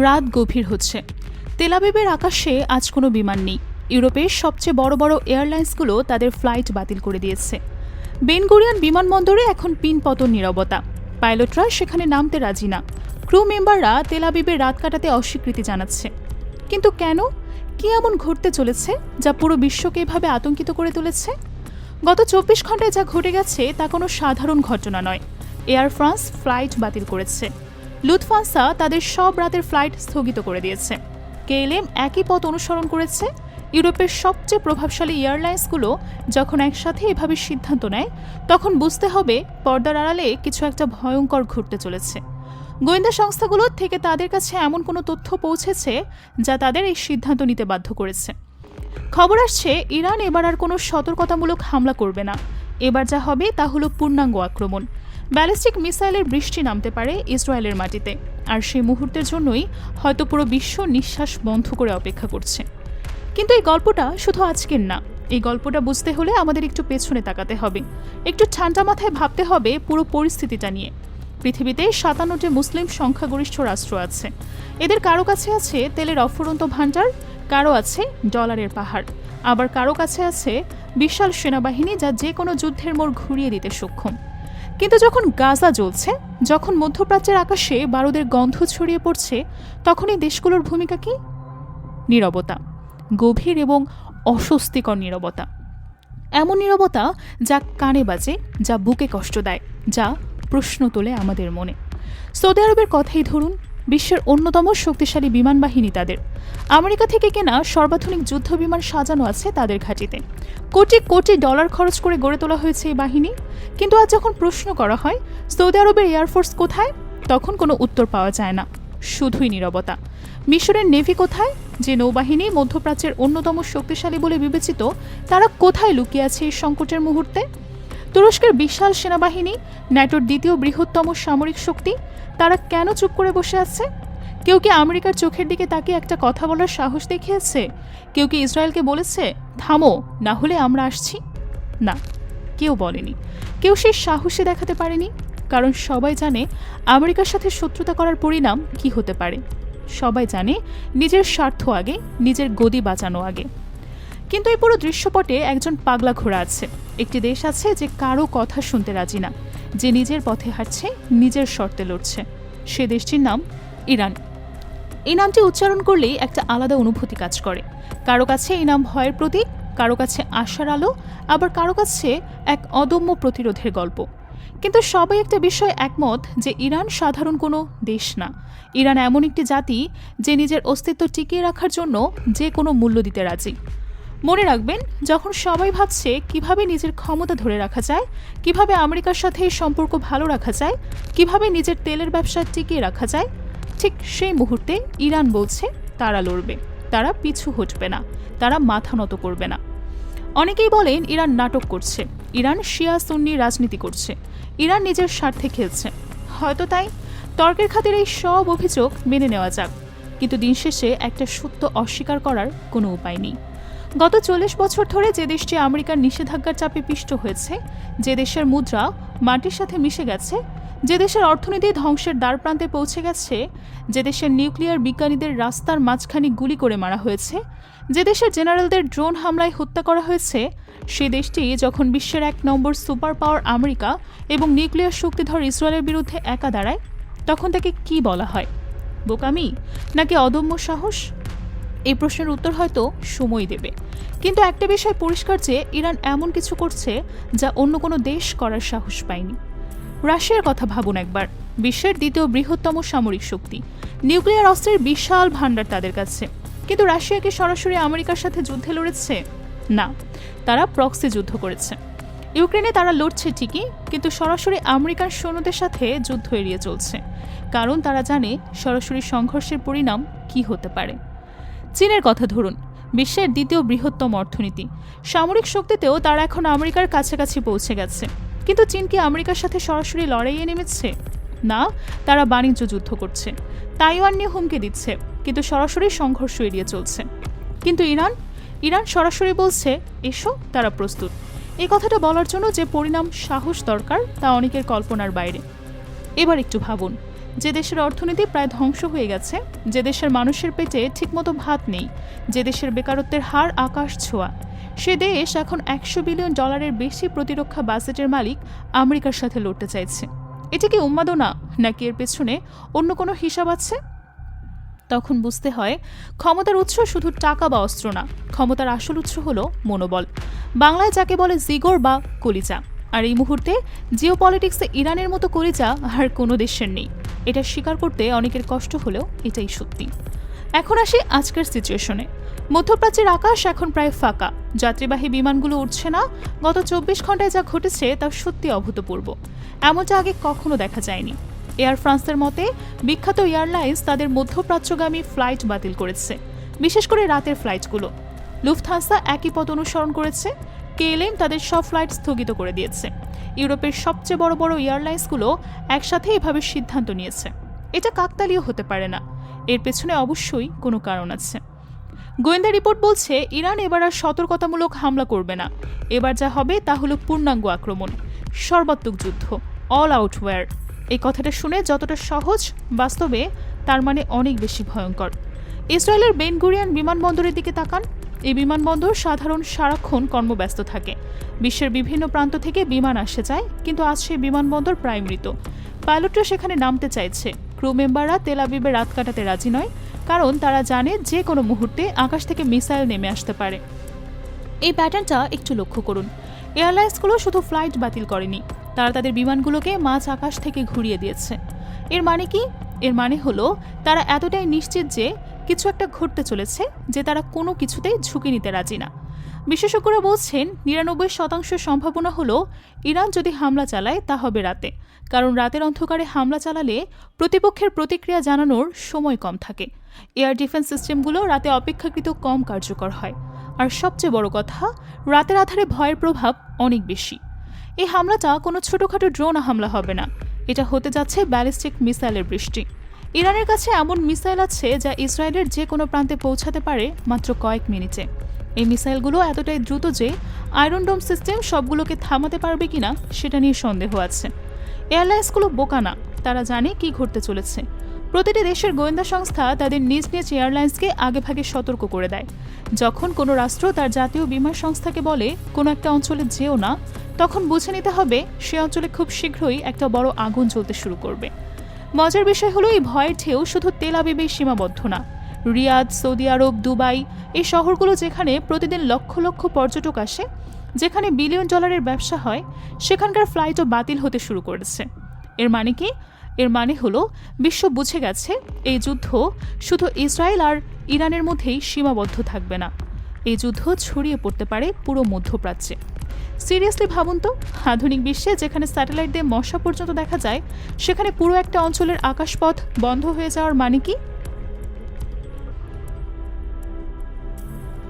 রাত গভীর হচ্ছে। তেল আবিবের আকাশে আজ কোনো বিমান নেই। ইউরোপের সবচেয়ে বড় বড় এয়ারলাইন্সগুলো তাদের ফ্লাইট বাতিল করে দিয়েছে। বেন গুরিয়ন বিমানবন্দরে এখন পিনপতন নীরবতা। পাইলটরা সেখানে নামতে রাজি না। ক্রু মেম্বাররা তেল আবিবের রাত কাটাতে অস্বীকৃতি জানাচ্ছে। কিন্তু কেন? কি এমন ঘটতে চলেছে যা পুরো বিশ্বকে এভাবে আতঙ্কিত করে তুলেছে? গত 24 ঘন্টায় যা ঘটে গেছে তা কোনো সাধারণ ঘটনা নয়। এয়ার ফ্রান্স ফ্লাইট বাতিল করেছে। লুফথানসা তাদের সব রাতের ফ্লাইট স্থগিত করে দিয়েছে। কেএলএম একই পথ অনুসরণ করেছে। ইউরোপের সবচেয়ে প্রভাবশালী এয়ারলাইন্সগুলো যখন একসাথে এভাবে সিদ্ধান্ত নেয়, তখন বুঝতে হবে পর্দার আড়ালে কিছু একটা ভয়ঙ্কর ঘটতে চলেছে। গোয়েন্দা সংস্থাগুলোর থেকে তাদের কাছে এমন কোনো তথ্য পৌঁছেছে যা তাদের এই সিদ্ধান্ত নিতে বাধ্য করেছে। খবর আসছে ইরান এবার আর কোনো সতর্কতামূলক হামলা করবে না। এবার যা হবে তা হলো পূর্ণাঙ্গ আক্রমণ। ব্যালিস্টিক মিসাইলের বৃষ্টি নামতে পারে ইসরায়েলের মাটিতে, আর সেই মুহূর্তের জন্যই হয়তো পুরো বিশ্ব নিঃশ্বাস বন্ধ করে অপেক্ষা করছে। কিন্তু এই গল্পটা শুধু আজকের না। এই গল্পটা বুঝতে হলে আমাদের একটু পেছনে তাকাতে হবে, একটু ঠান্ডা মাথায় ভাবতে হবে পুরো পরিস্থিতিটা নিয়ে। পৃথিবীতে 57টি মুসলিম সংখ্যাগরিষ্ঠ রাষ্ট্র আছে। এদের কারো কাছে আছে তেলের অফুরন্ত ভাণ্ডার, কারো আছে ডলারের পাহাড়, আবার কারো কাছে আছে বিশাল সেনাবাহিনী যা যে কোনো যুদ্ধের মোড় ঘুরিয়ে দিতে সক্ষম। কিন্তু যখন গাজা জ্বলছে, যখন মধ্যপ্রাচ্যের আকাশে বারুদের গন্ধ ছড়িয়ে পড়ছে, তখন এই দেশগুলোর ভূমিকা কি? নীরবতা, গভীর এবং অস্বস্তিকর নীরবতা। এমন নীরবতা যা কানে বাজে, যা বুকে কষ্ট দেয়, যা প্রশ্ন তোলে আমাদের মনে। সৌদি আরবের কথাই ধরুন, বিশ্বের অন্যতম শক্তিশালী বিমান বাহিনী তাদের। আমেরিকা থেকে কেনা সর্বাধুনিক যুদ্ধ বিমান সাজানো আছে তাদের ঘাঁটিতে। কোটি কোটি ডলার খরচ করে গড়ে তোলা হয়েছে এই বাহিনী। কিন্তু আজ যখন প্রশ্ন করা হয় সৌদি আরবের এয়ারফোর্স কোথায়, তখন কোনো উত্তর পাওয়া যায় না, শুধুই নীরবতা। মিশরের নেভি কোথায়, যে নৌবাহিনী মধ্যপ্রাচ্যের অন্যতম শক্তিশালী বলে বিবেচিত, তারা কোথায় লুকিয়ে আছে এই সংকটের মুহূর্তে? তুরস্কের বিশাল সেনাবাহিনী, ন্যাটোর দ্বিতীয় বৃহত্তম সামরিক শক্তি, তারা কেন চুপ করে বসে আছে? কেউ কি আমেরিকার চোখের দিকে তাকিয়ে একটা কথা বলার সাহস দেখিয়েছে? কেউ কি ইসরায়েলকে বলেছে থামো, না হলে আমরা আসছি? না, কেউ বলেনি। কেউ সেই সাহসে দেখাতে পারেনি, কারণ সবাই জানে আমেরিকার সাথে শত্রুতা করার পরিণাম কি হতে পারে। সবাই জানে নিজের স্বার্থ আগে, নিজের গদি বাঁচানো আগে। কিন্তু এই পুরো দৃশ্যপটে একজন পাগলা ঘোড়া আছে। একটি দেশ আছে যে কারো কথা শুনতে রাজি না, যে নিজের পথে হাঁটছে, নিজের শর্তে লড়ছে। সে দেশটির নাম ইরান। এই নামটি উচ্চারণ করলেই একটা আলাদা অনুভূতি কাজ করে। কারো কাছে এই নাম ভয়ের প্রতীক, কারো কাছে আশার আলো, আবার কারো কাছে এক অদম্য প্রতিরোধের গল্প। কিন্তু সবাই একটা বিষয়ে একমত যে ইরান সাধারণ কোনো দেশ না। ইরান এমন একটি জাতি যে নিজের অস্তিত্ব টিকিয়ে রাখার জন্য যে কোনো মূল্য দিতে রাজি। মনে রাখবেন, যখন সবাই ভাবছে কিভাবে নিজের ক্ষমতা ধরে রাখা যায়, কিভাবে আমেরিকার সাথে এই সম্পর্ক ভালো রাখা যায়, কিভাবে নিজের তেলের ব্যবসা টিকিয়ে রাখা যায়, ঠিক সেই মুহূর্তে ইরান বলছে তারা লড়বে, তারা পিছু হটবে না, তারা মাথা নত করবে না। অনেকেই বলেন ইরান নাটক করছে, ইরান শিয়া সুন্নি রাজনীতি করছে, ইরান নিজের স্বার্থে খেলছে। হয়তো তাই। তর্কের খাতিরে এই সব অভিযোগ মেনে নেওয়া যাক, কিন্তু দিন শেষে একটা সত্য অস্বীকার করার কোনো উপায় নেই। গত 40 বছর ধরে যে দেশটি আমেরিকার নিষেধাজ্ঞার চাপে পিষ্ট হয়েছে, যে দেশের মুদ্রা মাটির সাথে মিশে গেছে, যে দেশের অর্থনীতি ধ্বংসের দ্বারপ্রান্তে পৌঁছে গেছে, যে দেশের নিউক্লিয়ার বিজ্ঞানীদের রাস্তার মাঝখানে গুলি করে মারা হয়েছে, যে দেশের জেনারেলদের ড্রোন হামলায় হত্যা করা হয়েছে, সে দেশটি যখন বিশ্বের 1 নম্বর সুপার পাওয়ার আমেরিকা এবং নিউক্লিয়ার শক্তিধর ইসরায়েলের বিরুদ্ধে একা দাঁড়ায়, তখন তাকে কি বলা হয়? বোকামি নাকি অদম্য সাহস? এই প্রশ্নের উত্তর হয়তো সময় দেবে। কিন্তু একটা বিষয় পরিষ্কার যে ইরান এমন কিছু করছে যা অন্য কোনো দেশ করার সাহস পায়নি। রাশিয়ার কথা ভাবুন একবার। বিশ্বের দ্বিতীয় বৃহত্তম সামরিক শক্তি, নিউক্লিয়ার অস্ত্রের বিশাল ভাণ্ডার তাদের কাছে। কিন্তু রাশিয়াকে সরাসরি আমেরিকার সাথে যুদ্ধে লড়েছে? না, তারা প্রক্সি যুদ্ধ করেছে। ইউক্রেনে তারা লড়ছে ঠিকই, কিন্তু সরাসরি আমেরিকান সৈন্যদের সাথে যুদ্ধ এড়িয়ে চলছে, কারণ তারা জানে সরাসরি সংঘর্ষের পরিণাম কি হতে পারে। চীনের কথা ধরুন, বিশ্বের দ্বিতীয় বৃহত্তম অর্থনীতি। সামরিক শক্তিতেও তারা এখন আমেরিকার কাছাকাছি পৌঁছে গেছে। কিন্তু চীন কি আমেরিকার সাথে সরাসরি লড়াইয়ে নেমেছে? না, তারা বাণিজ্য যুদ্ধ করছে, তাইওয়ান নিয়ে হুমকি দিচ্ছে, কিন্তু সরাসরি সংঘর্ষ এড়িয়ে চলছে। কিন্তু ইরান সরাসরি বলছে এসো, তারা প্রস্তুত। এই কথাটা বলার জন্য যে পরিণাম সাহস দরকার তা অনেকের কল্পনার বাইরে। এবার একটু ভাবুন, যে দেশের অর্থনীতি প্রায় ধ্বংস হয়ে গেছে, যে দেশের মানুষের পেটে ঠিকমতো ভাত নেই, যে দেশের বেকারত্বের হার আকাশ ছোঁয়া, সে দেশ এখন $100 বিলিয়ন বেশি প্রতিরক্ষা বাজেটের মালিক আমেরিকার সাথে লড়তে চাইছে। এটা কি উন্মাদনা, নাকি এর পেছনে অন্য কোনো হিসাব আছে? তখন বুঝতে হয় ক্ষমতার উৎস শুধু টাকা বা অস্ত্র না, ক্ষমতার আসল উৎস হলো মনোবল, বাংলায় যাকে বলে জিগর বা কলিজা। আর এই মুহূর্তে জিওপলিটিক্সে ইরানের মতো কলিজা আর কোনো দেশের নেই। এটা স্বীকার করতে অনেকের কষ্ট হলেও এটাই সত্যি। এখন আসি আজকের সিচুয়েশনে। মধ্যপ্রাচ্যের আকাশ এখন প্রায় ফাঁকা, যাত্রীবাহী বিমানগুলো উঠছে না। গত 24 ঘন্টায় যা ঘটেছে তা সত্যি অভূতপূর্ব, এমনটা আগে কখনো দেখা যায়নি। এয়ার ফ্রান্সের মতে বিখ্যাত এয়ারলাইন্স তাদের মধ্যপ্রাচ্যগামী ফ্লাইট বাতিল করেছে, বিশেষ করে রাতের ফ্লাইটগুলো। লুফথানসা একই পথ অনুসরণ করেছে। কেএলএম তাদের সব ফ্লাইট স্থগিত করে দিয়েছে। ইউরোপের সবচেয়ে বড় বড় এয়ারলাইন্সগুলো একসাথে এভাবে সিদ্ধান্ত নিয়েছে। এটা কাকতালীয় হতে পারে না, এর পেছনে অবশ্যই কোনো কারণ আছে। গোয়েন্দা রিপোর্ট বলছে ইরান এবার আর সতর্কতামূলক হামলা করবে না। এবার যা হবে তা হলো পূর্ণাঙ্গ আক্রমণ, সর্বাত্মক যুদ্ধ, অল আউট ওয়ার। এই কথাটা শুনে যতটা সহজ, বাস্তবে তার মানে অনেক বেশি ভয়ঙ্কর। ইসরায়েলের বেন গুরিয়ন বিমানবন্দরের দিকে তাকান। এই বিমানবন্দর সারাক্ষণ কর্মব্যস্ত থাকে। বিশ্বের বিভিন্ন প্রান্ত থেকে বিমান আসে যায়, কিন্তু আজ সেই বিমানবন্দর প্রায় মৃত। পাইলটরা সেখানে নামতে চাইছে, ক্রু মেম্বাররা তেল আবিবে রাত কাটাতে রাজি নয়, কারণ তারা জানে যে কোনো মুহূর্তে আকাশ থেকে মিসাইল নেমে আসতে পারে। এই প্যাটার্নটা একটু লক্ষ্য করুন। এয়ারলাইন্সগুলো শুধু ফ্লাইট বাতিল করেনি, তারা তাদের বিমানগুলোকে মাঝ আকাশ থেকে ঘুরিয়ে দিয়েছে। এর মানে কি? এর মানে হলো তারা এতটাই নিশ্চিত যে কিছু একটা ঘটতে চলেছে যে তারা কোনো কিছুতেই ঝুঁকি নিতে রাজি না। বিশেষজ্ঞরা বলছেন 99% সম্ভাবনা হলো ইরান যদি হামলা চালায় তা হবে রাতে, কারণ রাতের অন্ধকারে হামলা চালালে প্রতিপক্ষের প্রতিক্রিয়া জানানোর সময় কম থাকে। এয়ার ডিফেন্স সিস্টেমগুলো রাতে অপেক্ষাকৃত কম কার্যকর হয়। আর সবচেয়ে বড় কথা, রাতের আধারে ভয়ের প্রভাব অনেক বেশি। এই হামলাটা কোনো ছোটোখাটো ড্রোন হামলা হবে না, এটা হতে যাচ্ছে ব্যালিস্টিক মিসাইলের বৃষ্টি। ইরানের কাছে এমন মিসাইল আছে যা ইসরায়েলের যে কোনো প্রান্তে পৌঁছাতে পারে মাত্র কয়েক মিনিটে। এই মিসাইলগুলো এতটাই দ্রুত যে আয়রন ডোম সিস্টেম সবগুলোকে থামাতে পারবে কিনা সেটা নিয়ে সন্দেহ আছে। এয়ারলাইন্সগুলো বোকা না, তারা জানে কি ঘটতে চলেছে। প্রতিটি দেশের গোয়েন্দা সংস্থা তাদের নিজ নিজ এয়ারলাইন্সকে আগেভাগে সতর্ক করে দেয়। যখন কোনো রাষ্ট্র তার জাতীয় বিমান সংস্থাকে বলে কোনো একটা অঞ্চলে যেও না, তখন বুঝে নিতে হবে সে অঞ্চলে খুব শীঘ্রই একটা বড় আগুন জ্বলতে শুরু করবে। মজার বিষয় হলো এই ভয়ের ঢেউ শুধু তেল আবিবেই সীমাবদ্ধ না। রিয়াদ, সৌদি আরব, দুবাই, এই শহরগুলো যেখানে প্রতিদিন লক্ষ লক্ষ পর্যটক আসে, যেখানে $1 বিলিয়ন ব্যবসা হয়, সেখানকার ফ্লাইটও বাতিল হতে শুরু করেছে। এর মানে কি? এর মানে হলো বিশ্ব বুঝে গেছে এই যুদ্ধ শুধু ইসরায়েল আর ইরানের মধ্যেই সীমাবদ্ধ থাকবে না, এই যুদ্ধ ছড়িয়ে পড়তে পারে পুরো মধ্যপ্রাচ্যে। সিরিয়াসলি ভাবুন তো, আধুনিক বিশ্বে যেখানে স্যাটেলাইট দিয়ে মশা পর্যন্ত দেখা যায়, সেখানে পুরো একটা অঞ্চলের আকাশপথ বন্ধ হয়ে যাওয়ার মানে কি?